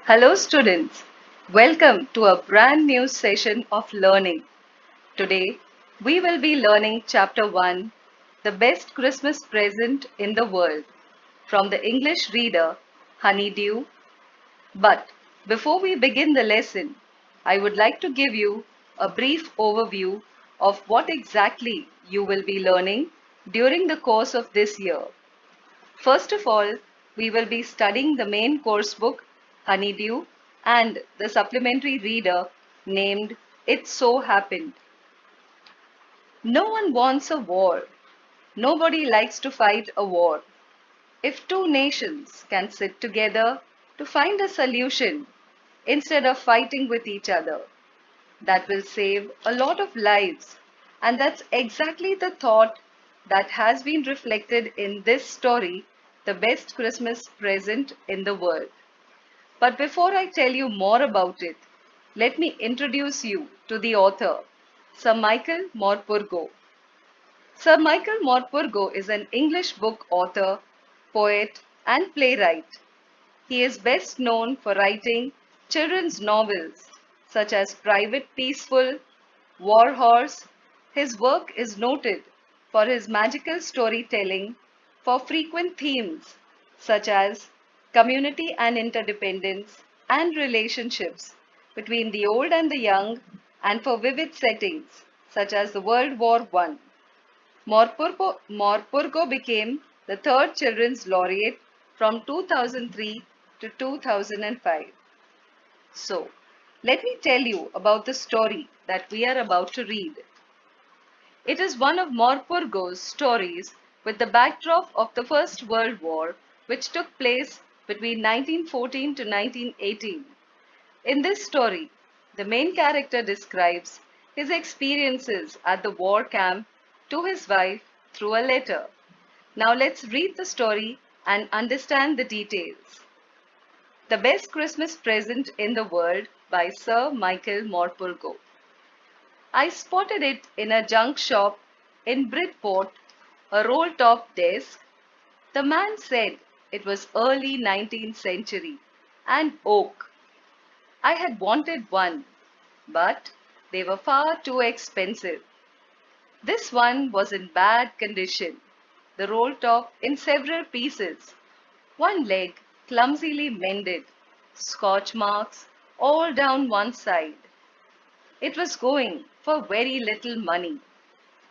Hello, students. Welcome to a brand new session of learning. Today, we will be learning Chapter 1, The Best Christmas Present in the World, from the English reader Honeydew. But before we begin the lesson, I would like to give you a brief overview of what exactly you will be learning during the course of this year. First of all, we will be studying the main course book, Honeydew, and the supplementary reader named It So Happened. No one wants a war. Nobody likes to fight a war. If two nations can sit together to find a solution instead of fighting with each other, that will save a lot of lives. And that's exactly the thought that has been reflected in this story, The Best Christmas Present in the World. But before I tell you more about it, let me introduce you to the author, Sir Michael Morpurgo. Sir Michael Morpurgo is an English book author, poet, and playwright. He is best known for writing children's novels such as Private Peaceful, War Horse. His work is noted for his magical storytelling, for frequent themes such as community and interdependence and relationships between the old and the young, and for vivid settings such as the World War One. Morpurgo became the third Children's Laureate from 2003 to 2005. So, let me tell you about the story that we are about to read. It is one of Morpurgo's stories with the backdrop of the First World War, which took place between 1914 to 1918. In this story, the main character describes his experiences at the war camp to his wife through a letter. Now let's read the story and understand the details. The Best Christmas Present in the World by Sir Michael Morpurgo. I spotted it in a junk shop in Bridport, a roll-top desk. The man said it was early 19th century and oak. I had wanted one, but they were far too expensive. This one was in bad condition, the roll top in several pieces, one leg clumsily mended, scotch marks all down one side. It was going for very little money.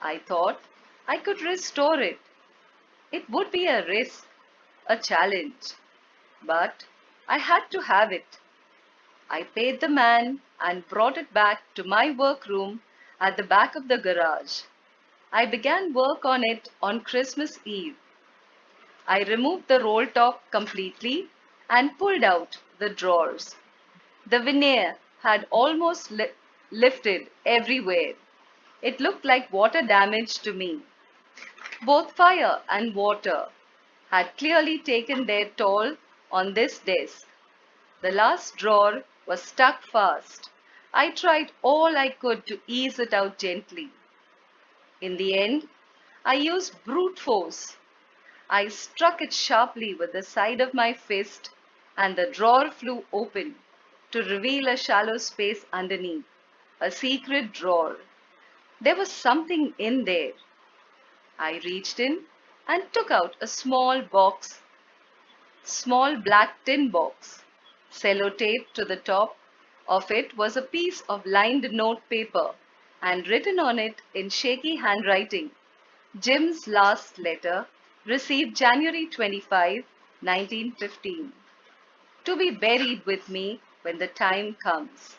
I thought I could restore it. It would be a risk, a challenge, but I had to have it. I paid the man and brought it back to my workroom at the back of the garage. I began work on it on Christmas Eve. I removed the roll top completely and pulled out the drawers. The veneer had almost lifted everywhere. It looked like water damage to me. Both fire and water had clearly taken their toll on this desk. The last drawer was stuck fast. I tried all I could to ease it out gently. In the end, I used brute force. I struck it sharply with the side of my fist, and the drawer flew open to reveal a shallow space underneath, a secret drawer. There was something in there. I reached in and took out a small black tin box. Sellotaped to the top of it was a piece of lined note paper, and written on it in shaky handwriting, Jim's last letter, received January 25, 1915. To be buried with me when the time comes.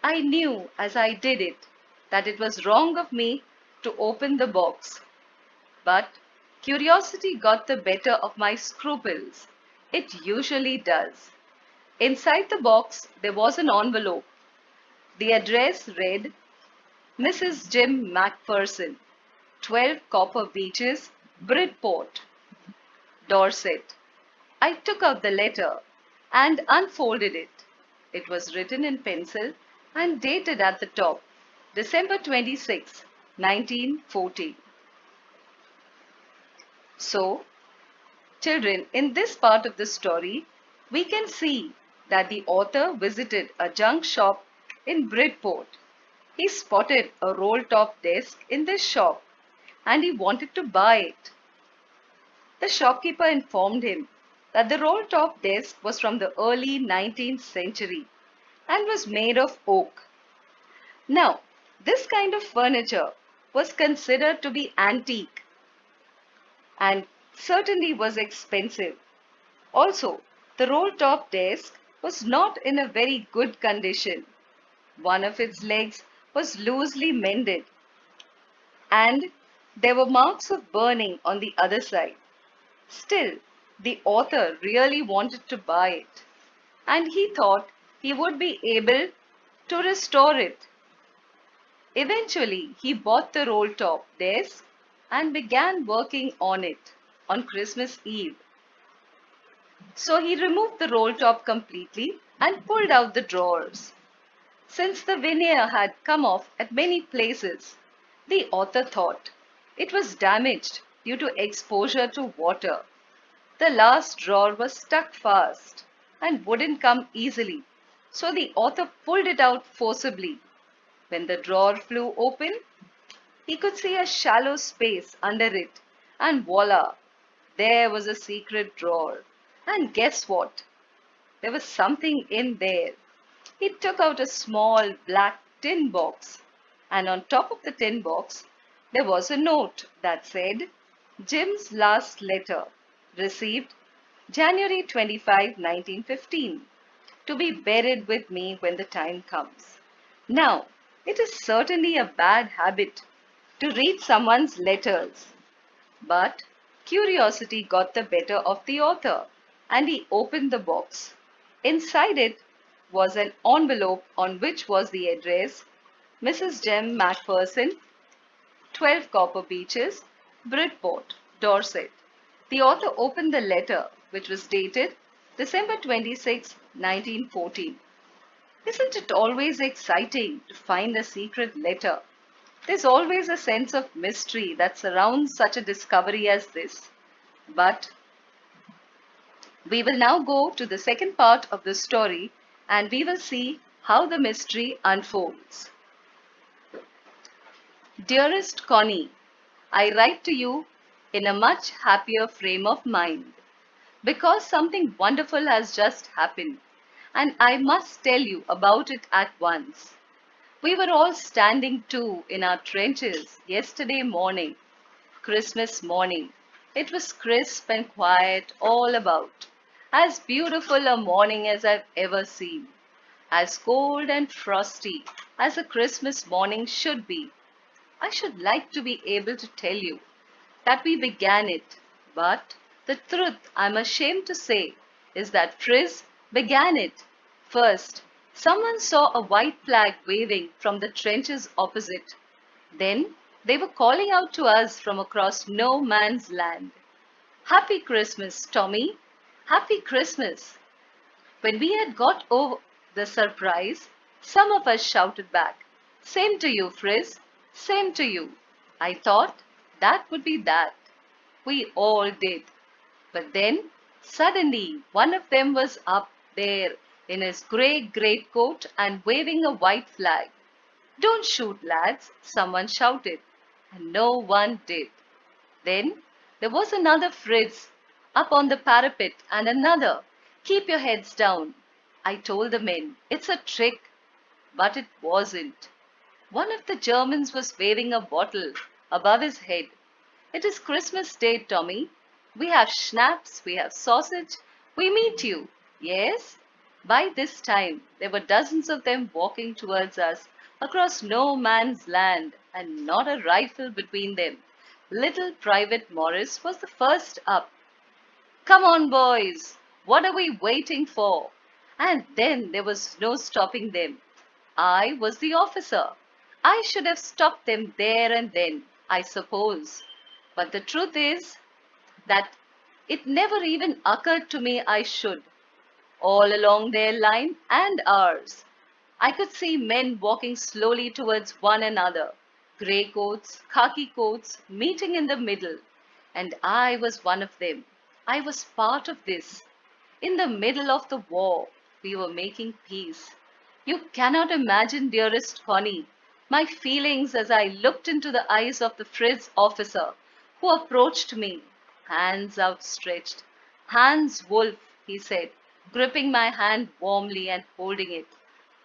I knew as I did it that it was wrong of me to open the box, but curiosity got the better of my scruples. It usually does. Inside the box there was an envelope. The address read Mrs. Jim Macpherson, 12 Copper Beeches, Bridport, Dorset. I took out the letter and unfolded it. It was written in pencil and dated at the top, December 26, 1914. So, children, in this part of the story, we can see that the author visited a junk shop in Bridport. He spotted a roll top desk in this shop and he wanted to buy it. The shopkeeper informed him that the roll top desk was from the early 19th century and was made of oak. Now, this kind of furniture was considered to be antique and certainly was expensive. Also, the roll top desk was not in a very good condition. One of its legs was loosely mended and there were marks of burning on the other side. Still, the author really wanted to buy it and he thought he would be able to restore it. Eventually, he bought the roll top desk and began working on it on Christmas Eve. So he removed the roll top completely and pulled out the drawers. Since the veneer had come off at many places, the author thought it was damaged due to exposure to water. The last drawer was stuck fast and wouldn't come easily, so the author pulled it out forcibly. When the drawer flew open, he could see a shallow space under it, and voila, there was a secret drawer. And guess what? There was something in there. He took out a small black tin box, and on top of the tin box, there was a note that said, Jim's last letter, received January 25, 1915, to be buried with me when the time comes. Now, it is certainly a bad habit to read someone's letters, but curiosity got the better of the author and he opened the box. Inside it was an envelope on which was the address Mrs. Jem Macpherson, 12 Copper Beeches, Bridport, Dorset. The author opened the letter, which was dated December 26, 1914. Isn't it always exciting to find a secret letter? There's always a sense of mystery that surrounds such a discovery as this. But we will now go to the second part of the story and we will see how the mystery unfolds. Dearest Connie, I write to you in a much happier frame of mind because something wonderful has just happened and I must tell you about it at once. We were all standing too in our trenches yesterday morning, Christmas morning. It was crisp and quiet all about, as beautiful a morning as I've ever seen, as cold and frosty as a Christmas morning should be. I should like to be able to tell you that we began it, but the truth I'm ashamed to say is that Frizz began it first. Someone saw a white flag waving from the trenches opposite. Then they were calling out to us from across no man's land. Happy Christmas, Tommy! Happy Christmas! When we had got over the surprise, some of us shouted back, Same to you, Frizz! Same to you! I thought that would be that. We all did. But then, suddenly, one of them was up there in his grey greatcoat and waving a white flag. Don't shoot, lads, someone shouted, and no one did. Then there was another Fritz up on the parapet and another. Keep your heads down. I told the men, it's a trick. But it wasn't. One of the Germans was waving a bottle above his head. It is Christmas Day, Tommy. We have schnapps, we have sausage. We meet you. Yes? By this time, there were dozens of them walking towards us across no man's land and not a rifle between them. Little Private Morris was the first up. Come on, boys. What are we waiting for? And then there was no stopping them. I was the officer. I should have stopped them there and then, I suppose. But the truth is that it never even occurred to me I should. All along their line and ours, I could see men walking slowly towards one another, grey coats, khaki coats, meeting in the middle. And I was one of them. I was part of this. In the middle of the war, we were making peace. You cannot imagine, dearest Connie, my feelings as I looked into the eyes of the Fritz officer who approached me, hands outstretched. Hans Wolf, he said, gripping my hand warmly and holding it.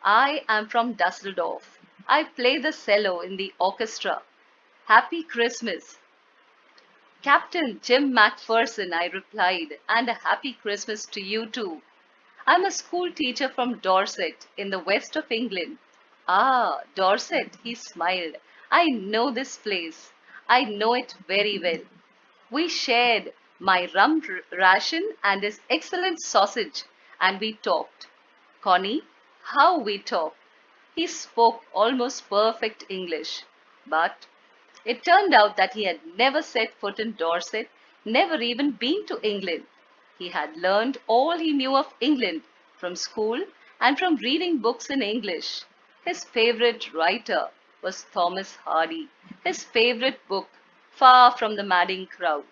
I am from Dusseldorf. I play the cello in the orchestra. Happy Christmas. Captain Jim Macpherson, I replied, and a happy Christmas to you too. I'm a school teacher from Dorset in the west of England. Ah, Dorset, he smiled. I know this place. I know it very well. We shared my ration and his excellent sausage, and we talked. Connie, how we talked. He spoke almost perfect English, but it turned out that he had never set foot in Dorset, never even been to England. He had learned all he knew of England from school and from reading books in English. His favorite writer was Thomas Hardy. His favorite book, Far from the Madding Crowd.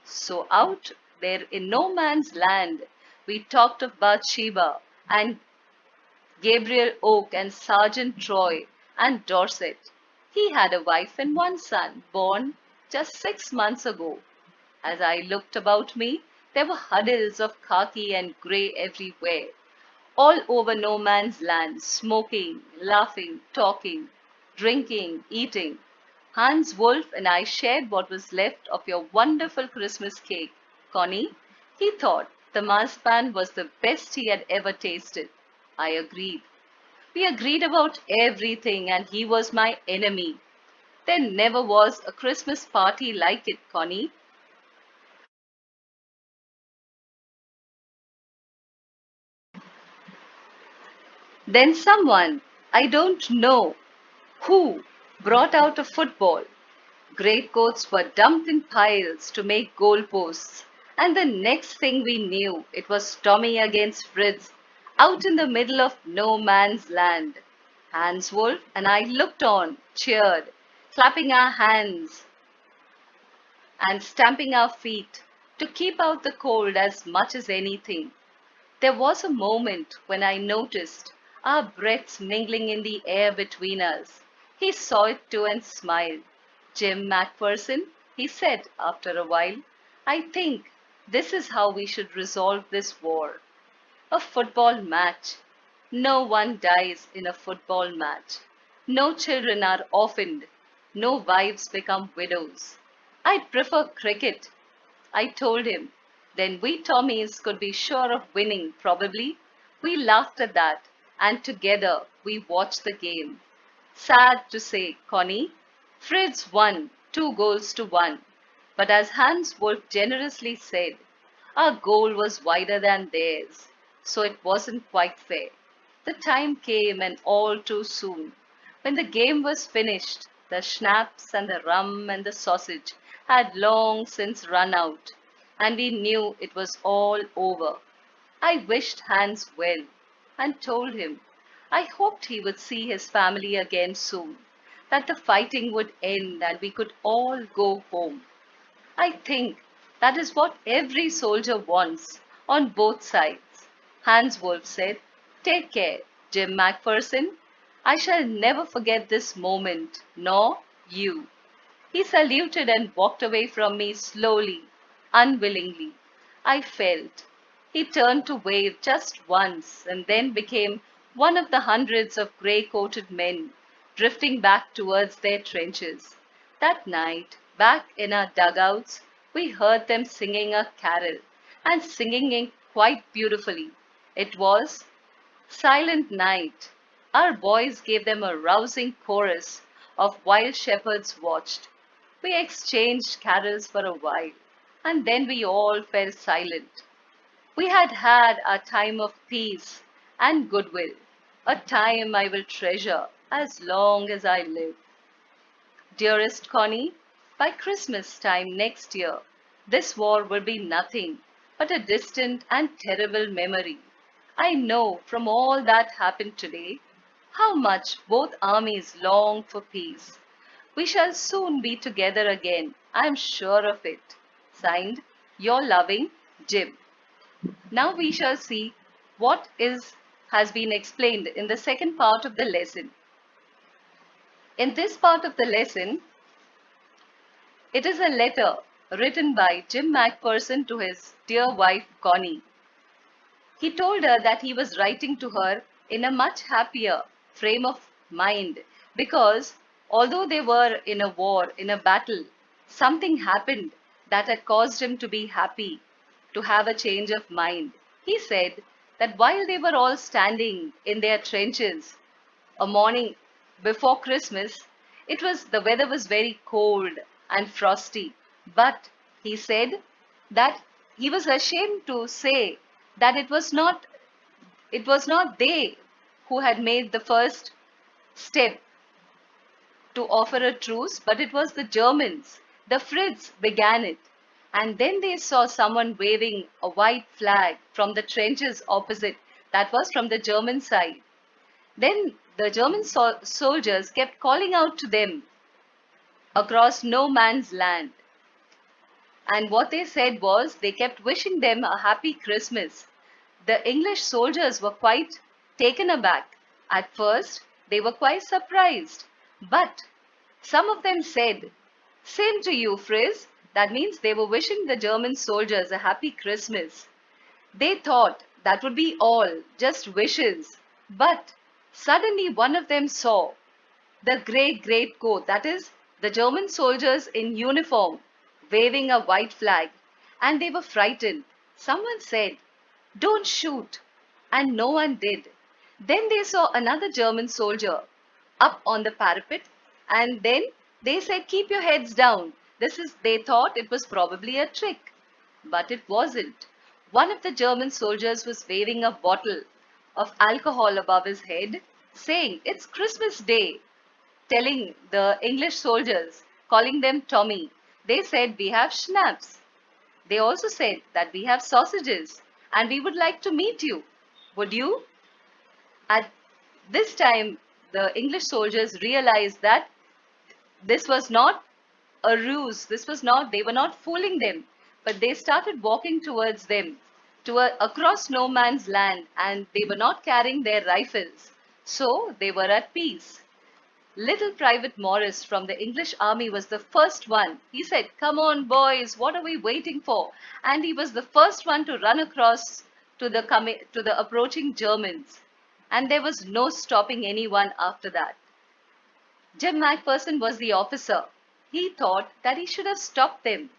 So out there in no man's land, we talked of Bathsheba and Gabriel Oak and Sergeant Troy and Dorset. He had a wife and one son, born just 6 months ago. As I looked about me, there were huddles of khaki and grey everywhere, all over no man's land, smoking, laughing, talking, drinking, eating. Hans Wolf and I shared what was left of your wonderful Christmas cake. Connie, he thought the marzipan was the best he had ever tasted. I agreed. We agreed about everything, and he was my enemy. There never was a Christmas party like it, Connie. Then someone, I don't know who, brought out a football. Greatcoats were dumped in piles to make goalposts, and the next thing we knew, it was Tommy against Fritz, out in the middle of no man's land. Hans Wolf and I looked on, cheered, clapping our hands and stamping our feet to keep out the cold as much as anything. There was a moment when I noticed our breaths mingling in the air between us. He saw it too and smiled. Jim Macpherson, he said after a while, I think this is how we should resolve this war. A football match. No one dies in a football match. No children are orphaned. No wives become widows. I'd prefer cricket, I told him. Then we Tommies could be sure of winning, probably. We laughed at that, and together we watched the game. Sad to say, Connie, Fritz won 2 goals to 1. But as Hans Wolf generously said, our goal was wider than theirs, so it wasn't quite fair. The time came, and all too soon. When the game was finished, the schnapps and the rum and the sausage had long since run out, and we knew it was all over. I wished Hans well and told him I hoped he would see his family again soon, that the fighting would end and we could all go home. I think that is what every soldier wants on both sides. Hans Wolf said, Take care, Jim Macpherson. I shall never forget this moment, nor you. He saluted and walked away from me slowly, unwillingly. I felt. He turned to wave just once and then became one of the hundreds of grey coated men drifting back towards their trenches. That night, back in our dugouts, we heard them singing a carol and singing it quite beautifully. It was Silent Night. Our boys gave them a rousing chorus of While Shepherds Watched. We exchanged carols for a while, and then we all fell silent. We had had a time of peace and goodwill, a time I will treasure as long as I live. Dearest Connie, by Christmas time next year, this war will be nothing but a distant and terrible memory. I know from all that happened today how much both armies long for peace. We shall soon be together again, I am sure of it. Signed, your loving Jim. Now we shall see what is has been explained in the second part of the lesson. In this part of the lesson, it is a letter written by Jim McPherson to his dear wife Connie. He told her that he was writing to her in a much happier frame of mind because although they were in a war, in a battle, something happened that had caused him to be happy, to have a change of mind. He said that while they were all standing in their trenches a morning before Christmas, the weather was very cold and frosty. But he said that he was ashamed to say that it was not they who had made the first step to offer a truce, but it was the Germans. The Fritz began it. And then they saw someone waving a white flag from the trenches opposite. That was from the German side. Then the German soldiers kept calling out to them across no man's land. And what they said was they kept wishing them a happy Christmas. The English soldiers were quite taken aback. At first, they were quite surprised. But some of them said, "Same to you, Frizz." That means they were wishing the German soldiers a happy Christmas. They thought that would be all, just wishes. But suddenly one of them saw the great coat, that is, the German soldiers in uniform waving a white flag, and they were frightened. Someone said, "Don't shoot," and no one did. Then they saw another German soldier up on the parapet, and then they said, "Keep your heads down." They thought it was probably a trick, but it wasn't. One of the German soldiers was waving a bottle of alcohol above his head, saying, "It's Christmas Day," telling the English soldiers, calling them Tommy. They said, "We have schnapps." They also said that we have sausages and we would like to meet you. Would you? At this time, the English soldiers realized that this was not a ruse. They were not fooling them, but they started walking towards them across no man's land, and they were not carrying their rifles. So they were at peace. Little Private Morris from the English army was the first one. He said, "Come on, boys, what are we waiting for?" And he was the first one to run across to the approaching Germans. And there was no stopping anyone after that. Jim McPherson was the officer. He thought that he should have stopped them.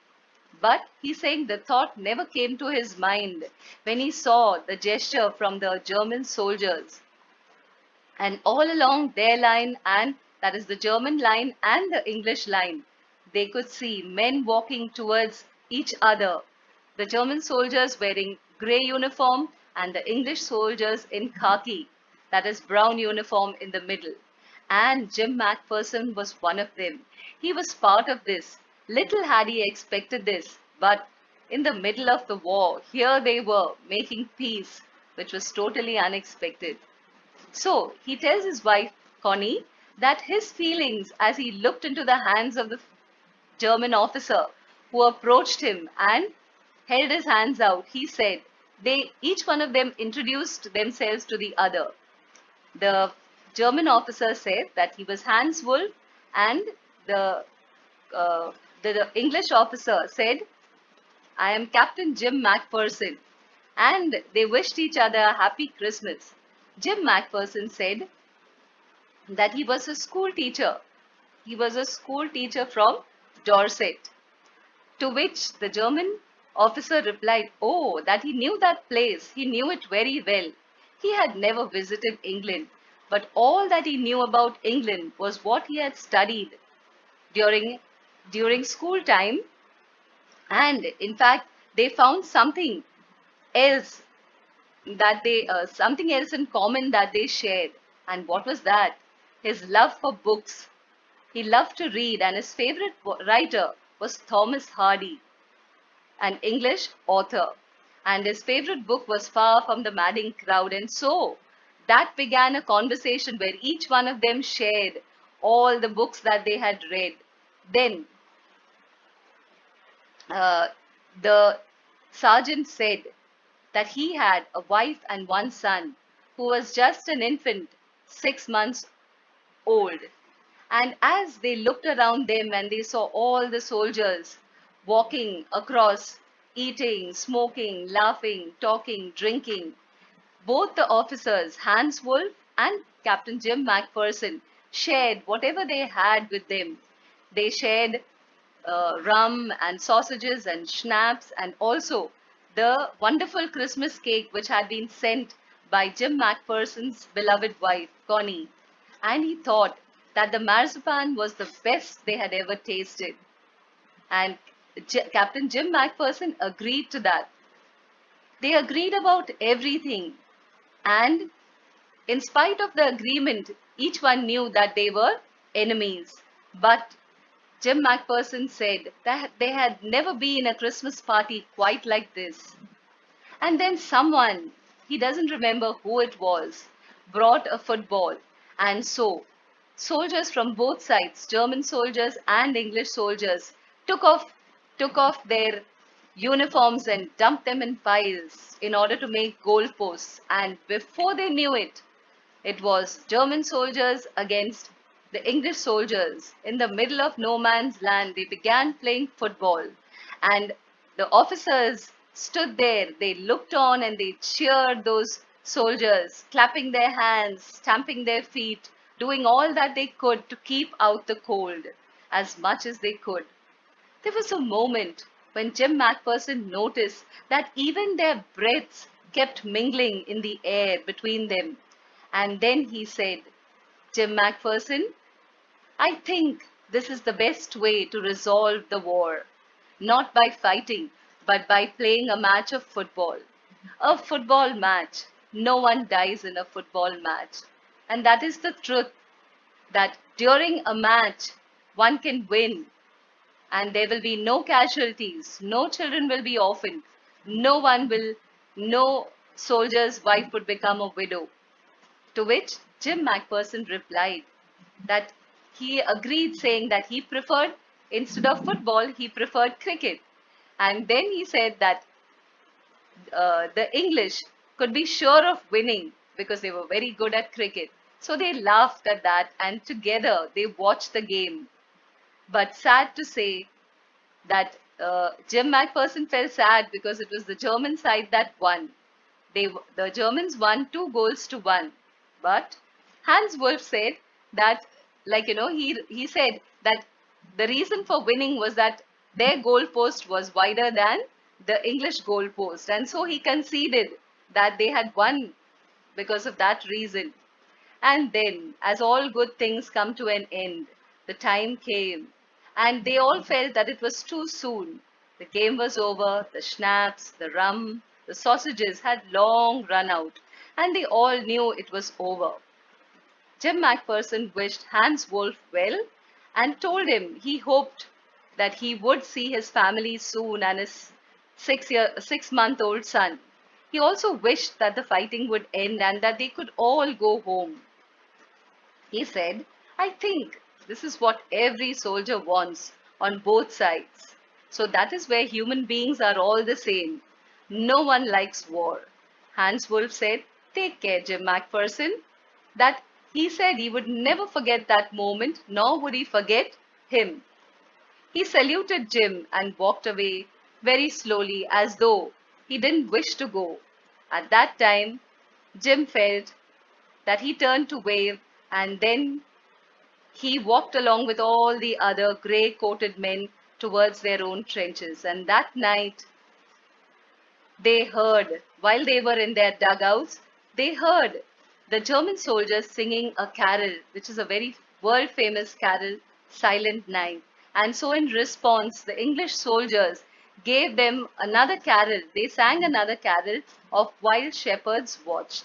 But he's saying the thought never came to his mind when he saw the gesture from the German soldiers. And all along their line, and that is the German line and the English line, they could see men walking towards each other. The German soldiers wearing grey uniform and the English soldiers in khaki, that is brown uniform in the middle. And Jim McPherson was one of them. He was part of this. Little had he expected this, but in the middle of the war, here they were making peace, which was totally unexpected. So he tells his wife, Connie, that his feelings as he looked into the hands of the German officer who approached him and held his hands out, he said, each one of them introduced themselves to the other. The German officer said that he was Hans Wolf, and the, the English officer said, "I am Captain Jim McPherson," and they wished each other a happy Christmas. Jim McPherson said that he was a school teacher. He was a school teacher from Dorset. To which the German officer replied, "Oh, that he knew that place. He knew it very well. He had never visited England, but all that he knew about England was what he had studied during, during school time. And in fact, they found else something else in common that they shared. And what was that? His love for books. He loved to read, and his favorite writer was Thomas Hardy, an English author. And his favorite book was Far from the Madding Crowd. And so that began a conversation where each one of them shared all the books that they had read. Then uh, the sergeant said that he had a wife and one son who was just an infant, 6 months old. And as they looked around them and they saw all the soldiers walking across, eating, smoking, laughing, talking, drinking, both the officers, Hans Wolf and Captain Jim McPherson, shared whatever they had with them. They shared rum and sausages and schnapps, and also the wonderful Christmas cake which had been sent by Jim McPherson's beloved wife, Connie. And he thought that the marzipan was the best they had ever tasted. And Captain Jim McPherson agreed to that. They agreed about everything. And in spite of the agreement, each one knew that they were enemies. But Jim McPherson said that they had never been a Christmas party quite like this. And then someone, he doesn't remember who it was, brought a football. And so soldiers from both sides, German soldiers and English soldiers, took off took off their uniforms and dumped them in piles in order to make goalposts. And before they knew it, it was German soldiers against the English soldiers. In the middle of no man's land, they began playing football. And the officers stood there, they looked on and they cheered those soldiers, clapping their hands, stamping their feet, doing all that they could to keep out the cold as much as they could. There was a moment when Jim McPherson noticed that even their breaths kept mingling in the air between them. And then he said, Jim McPherson, I think this is the best way to resolve the war. Not by fighting, but by playing a match of football. A football match. No one dies in a football match. And that is the truth, that during a match, one can win and there will be no casualties, no children will be orphaned, no soldier's wife would become a widow. To which Jim McPherson replied that he agreed, saying that he preferred, instead of football, he preferred cricket. And then he said that the English could be sure of winning because they were very good at cricket. So they laughed at that and together they watched the game. But sad to say that Jim McPherson felt sad because it was the German side that won. The Germans won 2 goals to 1. But Hans Wolf said that, he said that the reason for winning was that their goal post was wider than the English goal post. And so he conceded that they had won because of that reason. And then, as all good things come to an end, the time came, and they all felt that it was too soon. The game was over, the schnapps, the rum, the sausages had long run out, and they all knew it was over. Jim McPherson wished Hans Wolf well and told him he hoped that he would see his family soon and his 6-month-old son. He also wished that the fighting would end and that they could all go home. He said, I think this is what every soldier wants on both sides. So that is where human beings are all the same. No one likes war. Hans Wolf said, take care, Jim McPherson. That he said he would never forget that moment, nor would he forget him. He saluted Jim and walked away very slowly as though he didn't wish to go. At that time, Jim felt that he turned to wave and then he walked along with all the other grey-coated men towards their own trenches. And that night, they heard, while they were in their dugouts, they heard the German soldiers singing a carol, which is a very world-famous carol, Silent Night. And so in response, the English soldiers gave them another carol. They sang another carol of While Shepherds Watched.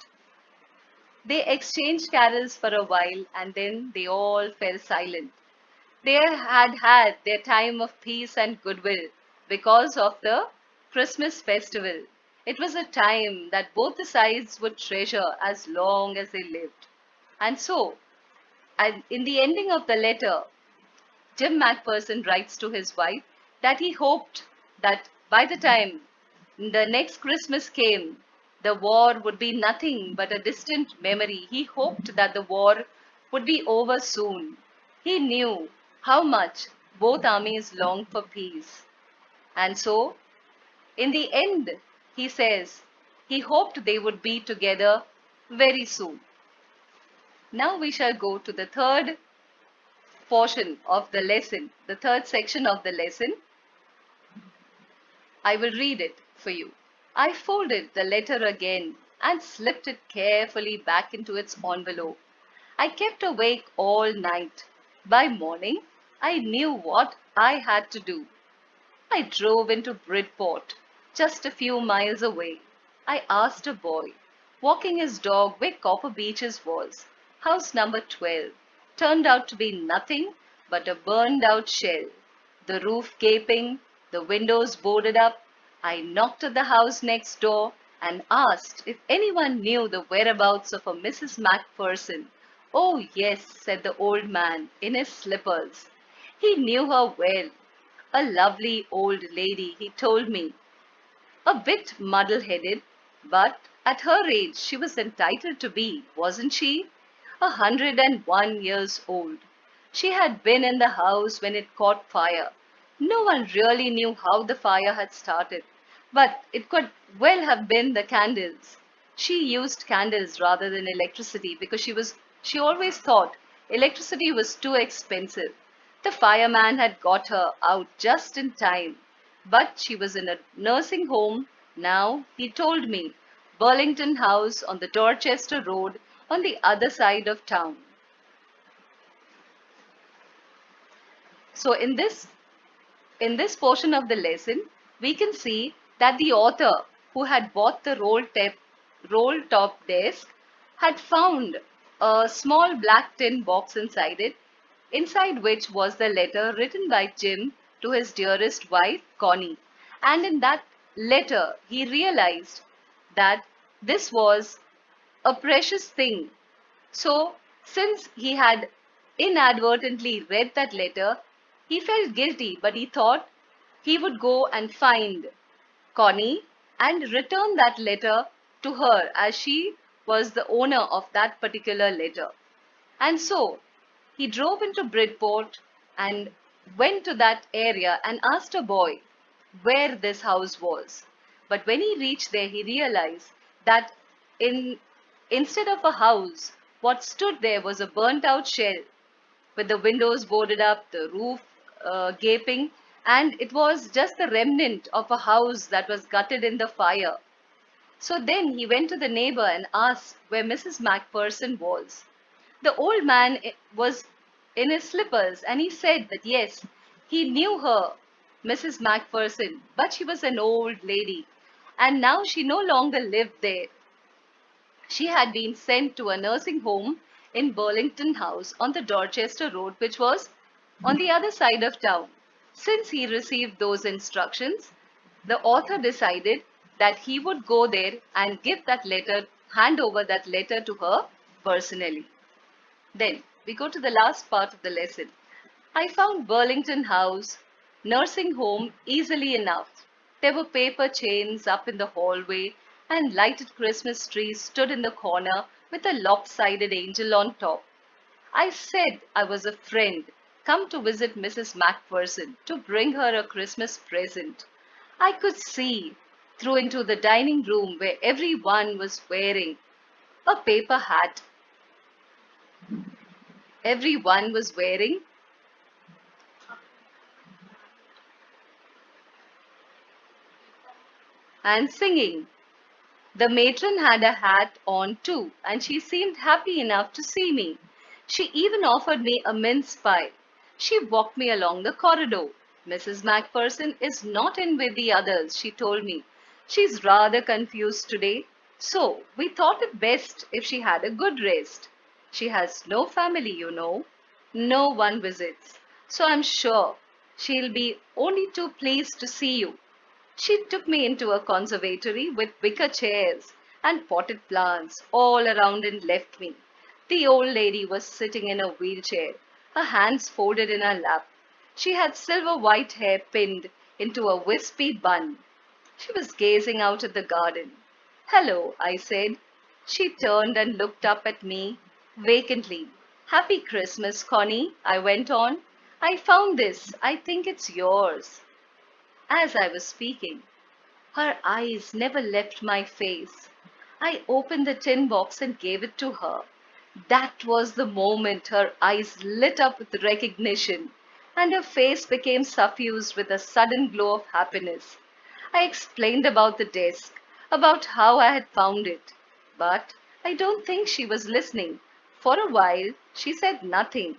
They exchanged carols for a while and then they all fell silent. They had had their time of peace and goodwill because of the Christmas festival. It was a time that both the sides would treasure as long as they lived. And so, in the ending of the letter, Jim McPherson writes to his wife that he hoped that by the time the next Christmas came, The war would be nothing but a distant memory. He hoped that the war would be over soon. He knew how much both armies longed for peace. And so, in the end, he says, he hoped they would be together very soon. Now we shall go to the third portion of the lesson, the third section of the lesson. I will read it for you. I folded the letter again and slipped it carefully back into its envelope. I kept awake all night. By morning, I knew what I had to do. I drove into Bridport, just a few miles away. I asked a boy, walking his dog where Copper Beeches was, house number 12, turned out to be nothing but a burned out shell, the roof gaping, the windows boarded up. I knocked at the house next door and asked if anyone knew the whereabouts of a Mrs. Macpherson. Oh, yes, said the old man in his slippers. He knew her well. A lovely old lady, he told me, a bit muddle-headed, but at her age she was entitled to be, wasn't she? 101 years old. She had been in the house when it caught fire. No one really knew how the fire had started, but it could well have been the candles. She used candles rather than electricity because she always thought electricity was too expensive. The fireman had got her out just in time, but she was in a nursing home now, he told me, Burlington House on the Dorchester Road on the other side of town. So in this portion of the lesson, we can see that the author who had bought the roll top desk had found a small black tin box inside it, inside which was the letter written by Jim to his dearest wife, Connie. And in that letter, he realized that this was a precious thing. So, since he had inadvertently read that letter, he felt guilty, but he thought he would go and find Connie and return that letter to her as she was the owner of that particular letter. And so he drove into Bridport and went to that area and asked a boy where this house was. But when he reached there, he realized that in instead of a house, what stood there was a burnt out shell with the windows boarded up, the roof gaping, and it was just the remnant of a house that was gutted in the fire. So then he went to the neighbor and asked where Mrs. Macpherson was. The old man was in his slippers and he said that yes, he knew her, Mrs. Macpherson, but she was an old lady and now she no longer lived there. She had been sent to a nursing home in Burlington House on the Dorchester Road, which was on the other side of town. Since he received those instructions, the author decided that he would go there and hand over that letter to her personally. Then we go to the last part of the lesson. I found Burlington House nursing home easily enough. There were paper chains up in the hallway and lighted Christmas trees stood in the corner with a lopsided angel on top. I said I was a friend come to visit Mrs. Macpherson to bring her a Christmas present. I could see through into the dining room where everyone was wearing a paper hat. Everyone was wearing and singing. The matron had a hat on too, and she seemed happy enough to see me. She even offered me a mince pie. She walked me along the corridor. Mrs. Macpherson is not in with the others, she told me. She's rather confused today, so we thought it best if she had a good rest. She has no family, you know. No one visits, so I'm sure she'll be only too pleased to see you. She took me into a conservatory with wicker chairs and potted plants all around and left me. The old lady was sitting in a wheelchair, her hands folded in her lap. She had silver white hair pinned into a wispy bun. She was gazing out at the garden. Hello, I said. She turned and looked up at me vacantly. Happy Christmas, Connie, I went on. I found this. I think it's yours. As I was speaking, her eyes never left my face. I opened the tin box and gave it to her. That was the moment her eyes lit up with recognition, and her face became suffused with a sudden glow of happiness. I explained about the desk, about how I had found it, but I don't think she was listening. For a while, she said nothing,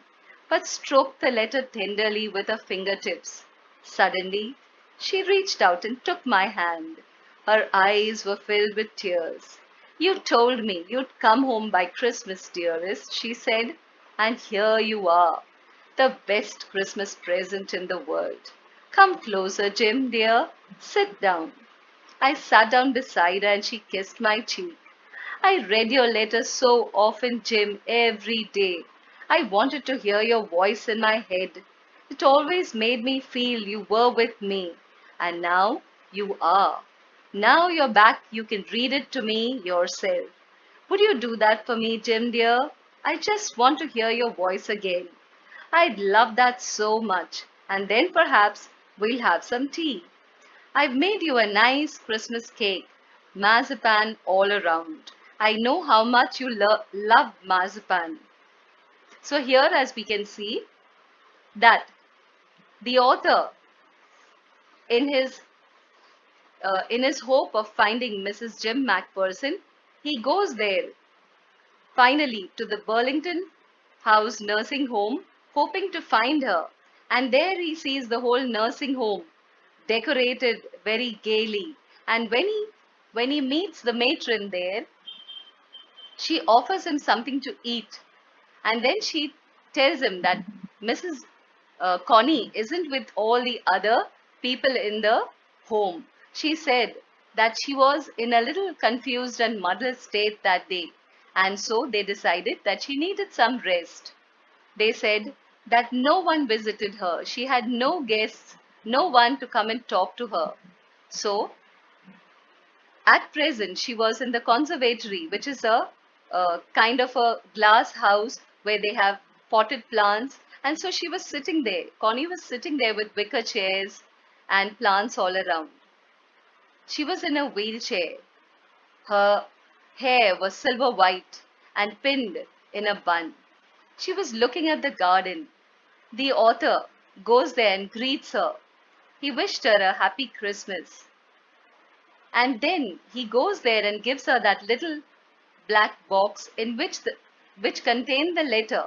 but stroked the letter tenderly with her fingertips. Suddenly, she reached out and took my hand. Her eyes were filled with tears. You told me you'd come home by Christmas, dearest, she said, and here you are, the best Christmas present in the world. Come closer, Jim, dear. Sit down. I sat down beside her and she kissed my cheek. I read your letters so often, Jim, every day. I wanted to hear your voice in my head. It always made me feel you were with me. And now you are. Now you're back, you can read it to me yourself. Would you do that for me, Jim, dear? I just want to hear your voice again. I'd love that so much. And then perhaps we'll have some tea. I've made you a nice Christmas cake, marzipan all around. I know how much you love marzipan. So here, as we can see, that the author, in his hope of finding Mrs. Jim Macpherson, he goes there finally to the Burlington House nursing home, hoping to find her. And there he sees the whole nursing home decorated very gaily. And when he meets the matron there, she offers him something to eat. And then she tells him that Mrs. Connie isn't with all the other people in the home. She said that she was in a little confused and muddled state that day. And so they decided that she needed some rest. They said that no one visited her. She had no guests, no one to come and talk to her. So at present, she was in the conservatory, which is a kind of a glass house where they have potted plants. And so she was sitting there. Connie was sitting there with wicker chairs and plants all around. She was in a wheelchair. Her hair was silver white and pinned in a bun. She was looking at the garden. The author goes there and greets her. He wished her a happy Christmas. And then he goes there and gives her that little black box in which contained the letter.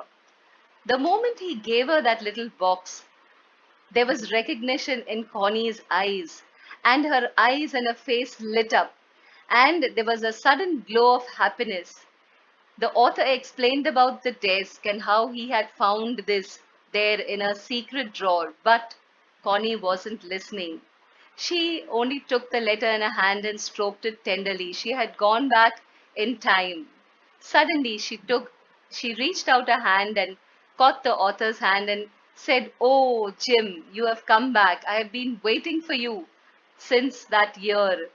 The moment he gave her that little box, there was recognition in Connie's eyes, and her eyes and her face lit up, and there was a sudden glow of happiness. The author explained about the desk and how he had found this there in a secret drawer, but Connie wasn't listening. She only took the letter in her hand and stroked it tenderly. She had gone back in time. Suddenly, she reached out her hand and caught the author's hand and said, "Oh, Jim, you have come back. I have been waiting for you since that year."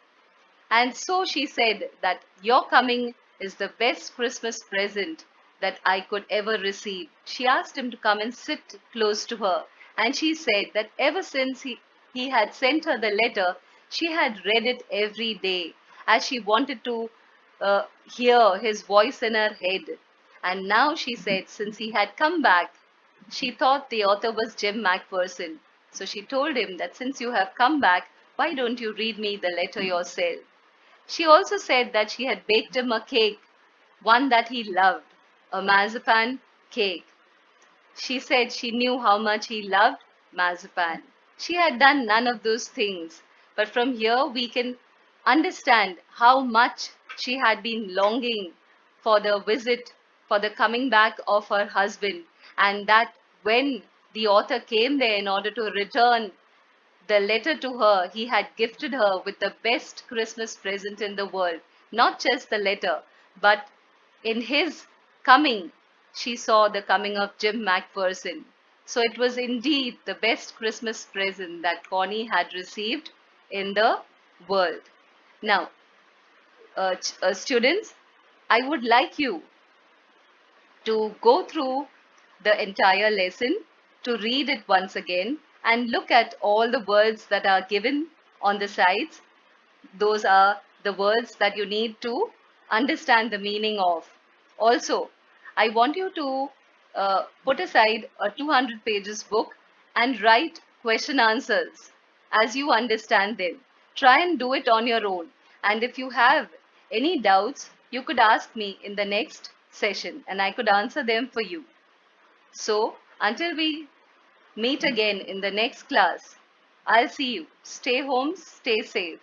And so she said that your coming is the best Christmas present that I could ever receive. She asked him to come and sit close to her. And she said that ever since he had sent her the letter, she had read it every day as she wanted to hear his voice in her head. And now she said, since he had come back, she thought the author was Jim Macpherson. So she told him that since you have come back, why don't you read me the letter yourself? She also said that she had baked him a cake, one that he loved, a marzipan cake. She said she knew how much he loved marzipan. She had done none of those things, but from here we can understand how much she had been longing for the visit, for the coming back of her husband, and that when the author came there in order to return the letter to her, he had gifted her with the best Christmas present in the world. Not just the letter, but in his coming, she saw the coming of Jim Macpherson. So it was indeed the best Christmas present that Connie had received in the world. Now, students, I would like you to go through the entire lesson, to read it once again, and look at all the words that are given on the sides. Those are the words that you need to understand the meaning of. Also, I want you to put aside a 200 pages book and write question answers as you understand them. Try and do it on your own. And if you have any doubts, you could ask me in the next session and I could answer them for you. So, until we meet again in the next class, I'll see you. Stay home, stay safe.